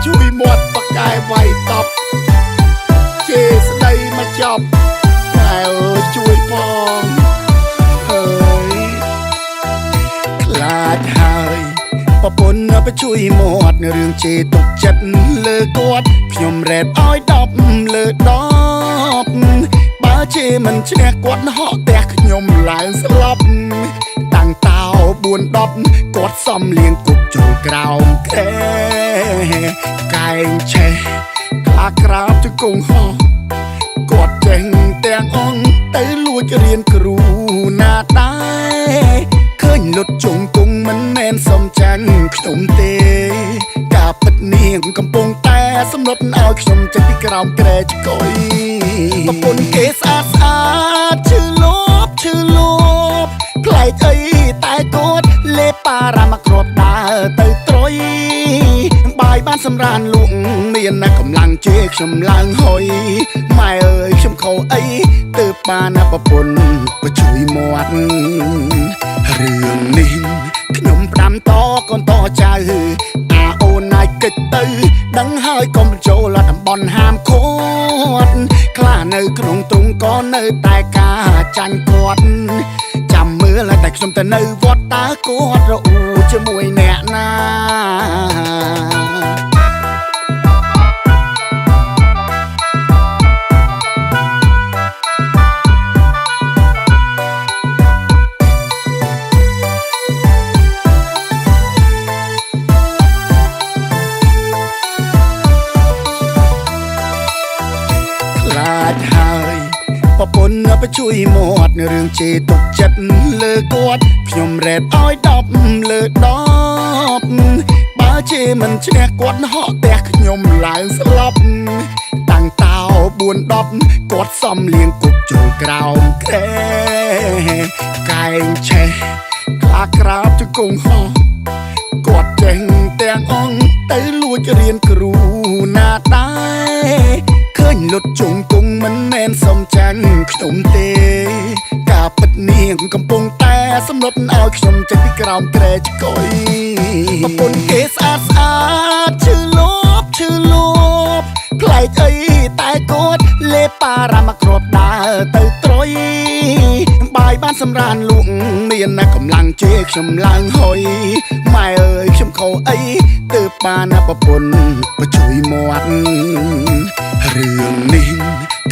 ជួយមាត់បកាយវាយតប់ជេស្ដីមកចប់តែអើយជួយផងអើយខ្លាចហើយប្រពន្ធទៅជួយមាត់រឿងជេរទុកចិត្តលើគាត់ខ្ញុំរ៉េបឲ្យ10លើ10បើជេរមិនឈ្នះគាត់ហក់ផ្ទះខ្ញុំឡើងស្លាប់តាំងតោ4 10គាត់សំលៀងគប់ចូលក្រោមខែកែងឆេះខ្លាក្រាបជង្គង់ហោះគាត់ចេញទាំងអង្គទៅលួចរៀនគ្រូណាដែរឃើញលុតជង្គង់មិនមែនសំចាញ់ខ្ញុំទេការពិតនាងកំពុងតែសម្លុតឲ្យខ្ញុំចេញពីក្រោមក្រែឆ្កុយប្រពន្ធគេស្អាតស្អាតឈឺលោបផ្លែកអីតែគាត់លេបប៉ារ៉ាមកគ្រាប់ដើរទៅត្រុយបាយបានសម្រានលក់មានណាកម្លាំងជេរខ្ញុំឡើងហុយម៉ែអើយខ្ញុំខុសអីទើបបានណាប្រពន្ធក៏ជួយមាត់រឿងនេះខ្ញុំផ្ដាំតកូនតចៅអាអូនណាយកិច្ចទៅដឹងហើយកុំបញ្ចូលតំបន់ហាមឃាត់ខ្លះនៅក្នុងទ្រុងក៏នៅតែការចាញ់គាត់ចាំមើលតែខ្ញុំទៅនៅវត្តតើគាត់រអ៊ូជាមួយអ្នកណាហើយប្រពន្ធទៅជួយមាត់រឿងជេរទុកចិត្តលើគាត់ខ្ញុំរ៉េបឲ្យ10លើ10បើជេរមិនឈ្នះគាត់ហក់ផ្ទះខ្ញុំឡើងស្លាប់តាំងតោ4 10គាត់សំលៀងគប់ចូលក្រោមខែកែងឆេះខ្លាក្រាបជង្គង់ហោះគាត់ចេញទាំងអង្គទៅលួចរៀនគ្រូណាដែរឃើញលុតជង្គង់មិនមែនសំចាញ់ខ្ញុំទេការពិតនាងកំពុងតែសម្លុតឲ្យខ្ញុំចេញពីក្រោមក្រែឆ្កុយប្រពន្ធគេស្អាតឈឺលោបផ្លែកអីតែគាត់លេបប៉ារ៉ាមកគ្រាប់ដើរទៅត្រុយបាយបានសម្រានលក់មានណាកម្លាំងជេរខ្ញុំឡើងហុយម៉ែអើយខ្ញុំខុសអីទើបបានណាប្រពន្ធក៏ជួយមាត់រឿងនេះ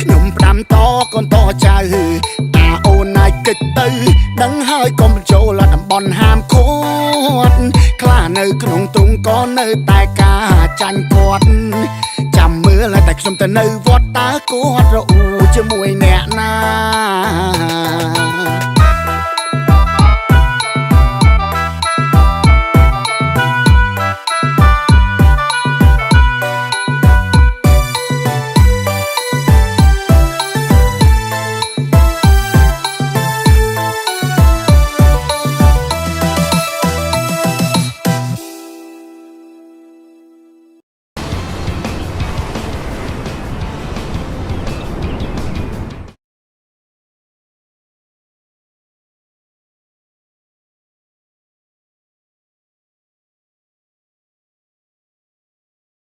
ខ្ញុំផ្ដាំតកូនតចៅអាអូនណាយកិច្ចទៅដឹងហើយកុំបញ្ចូលតំបន់ហាមឃាត់ខ្លះនៅក្នុងទ្រុងក៏នៅតែការចាញ់គាត់ចាំមើលតែខ្ញុំទៅនៅវត្តតើគាត់រអ៊ូជាមួយអ្នកណា